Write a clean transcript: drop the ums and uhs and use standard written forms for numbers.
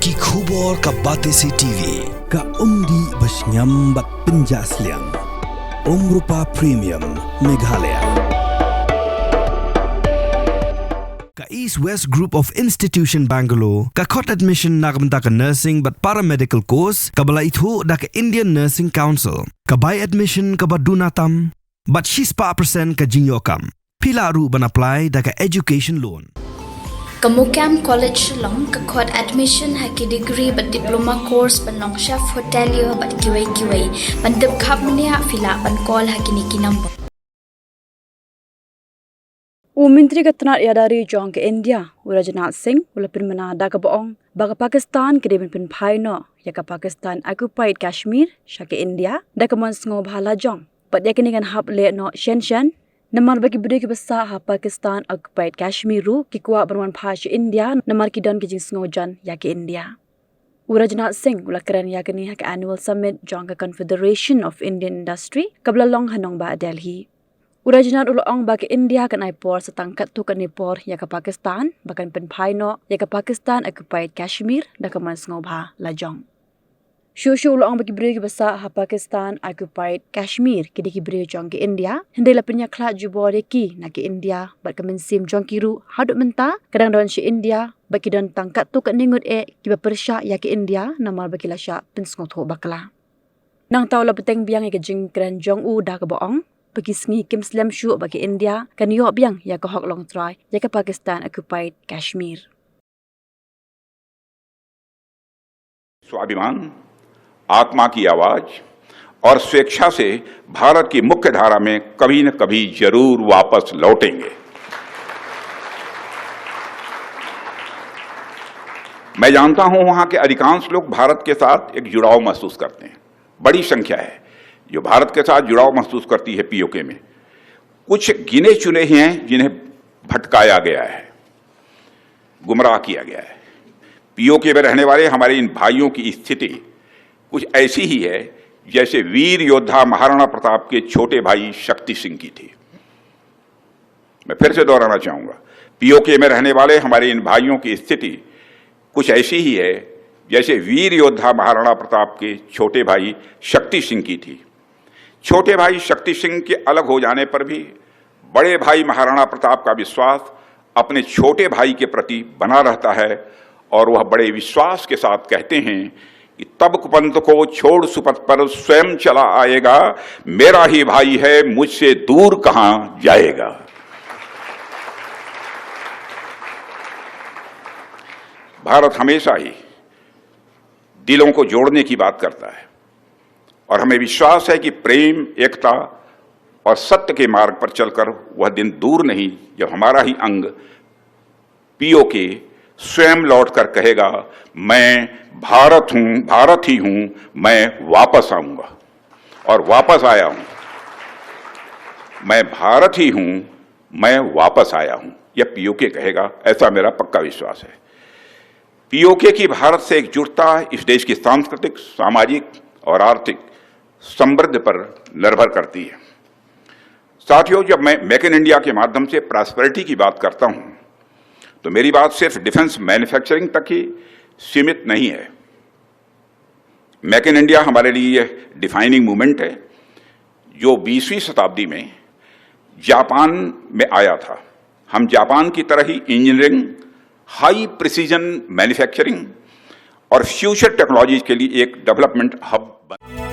Ki khubor ka Batesi TV ka umdi basnyam bat penjaslian Umrupa Premium Meghalaya ka East West Group of Institution Bangalore ka khot admission nagmenta ka nursing but paramedical course ka bala ithu da ka Indian Nursing Council ka buy admission ka badunatam but shispa % ka jingyokam pila ru ban apply da ka education loan Kamukam College long ka khot admission ha ki degree but diploma course ban long chef hotelier but QA ban deb khap mania fila ban call ha kini kinambo Menteri Ketenaga Yadari Jong ke India Rajnath Singh ulapin manada ka boong baga Pakistan ke deben pin phaino ya ka Pakistan occupied Kashmir sha ke India da ka mon sngo bhala jong but ya kini kan hap le no shen Namar bagi budi ke besar ha Pakistan occupied Kashmir ru ki kuat berman phas India namar ki don ki jing sngojan ya ke India. Rajnath Singh ulakran ya kini ha ke annual summit jong ka Confederation of Indian Industry kabla long hanong ba Delhi. Rajnath ulong ba ke India kan ai por setangkat tu kan por ya ke Pakistan bahkan pen phaino ya ke Pakistan occupied Kashmir da ka man sngoba la jong. Shushu ulong bagi beri ke besar ha Pakistan occupied Kashmir ki diki beri jong ke India hende la penya klat jubore ki na ke India bat ke mensim jong kiru hadut menta kadang don si India bagi don tangkat tu kat ningut ki bersya ya ke India namal bagi la sya pensngot ho bakla nang taw la peteng biang ke jing kran jong u da ke boong bagi sngi kim slam shu bagi India kan yo biang ya ke hok long try ya ke Pakistan occupied Kashmir स्वाभिमान आत्मा की आवाज और स्वेच्छा से भारत की मुख्य धारा में कभी न कभी जरूर वापस लौटेंगे। मैं जानता हूं वहां के अधिकांश लोग भारत के साथ एक जुड़ाव महसूस करते हैं। बड़ी संख्या है जो भारत के साथ जुड़ाव महसूस करती है। पीओके में कुछ गिने चुने ही हैं जिन्हें भटकाया गया है, गुमराह किया गया है। पीओके में रहने वाले हमारे इन भाइयों की स्थिति कुछ ऐसी ही है जैसे वीर योद्धा महाराणा प्रताप के छोटे भाई शक्ति सिंह की थी। मैं फिर से दोहराना चाहूंगा, पीओके में रहने वाले हमारे इन भाइयों की स्थिति कुछ ऐसी ही है जैसे वीर योद्धा महाराणा प्रताप के छोटे भाई शक्ति सिंह की थी। छोटे भाई शक्ति सिंह के अलग हो जाने पर भी बड़े भाई महाराणा प्रताप का विश्वास अपने छोटे भाई के प्रति बना रहता है और वह बड़े विश्वास के साथ कहते हैं कि तब कुपंत को छोड़ सुपथ पर स्वयं चला आएगा, मेरा ही भाई है मुझसे दूर कहां जाएगा। भारत हमेशा ही दिलों को जोड़ने की बात करता है और हमें विश्वास है कि प्रेम, एकता और सत्य के मार्ग पर चलकर वह दिन दूर नहीं जब हमारा ही अंग पीओके स्वयं लौटकर कहेगा, मैं भारत हूं, भारत ही हूं, मैं वापस आऊंगा। और वापस आया हूं, मैं भारत ही हूं, मैं वापस आया हूं, यह पीओके कहेगा, ऐसा मेरा पक्का विश्वास है। पीओके की भारत से एकजुटता इस देश की सांस्कृतिक, सामाजिक और आर्थिक समृद्धि पर निर्भर करती है। साथियों, जब मैं मेक इन इंडिया के माध्यम से प्रॉस्पेरिटी की बात करता हूं तो मेरी बात सिर्फ डिफेंस मैन्युफैक्चरिंग तक ही सीमित नहीं है। मेक इन इंडिया हमारे लिए डिफाइनिंग मूवमेंट है जो 20वीं शताब्दी में जापान में आया था। हम जापान की तरह ही इंजीनियरिंग, हाई प्रिसीजन मैन्युफैक्चरिंग और फ्यूचर टेक्नोलॉजीज के लिए एक डेवलपमेंट हब बन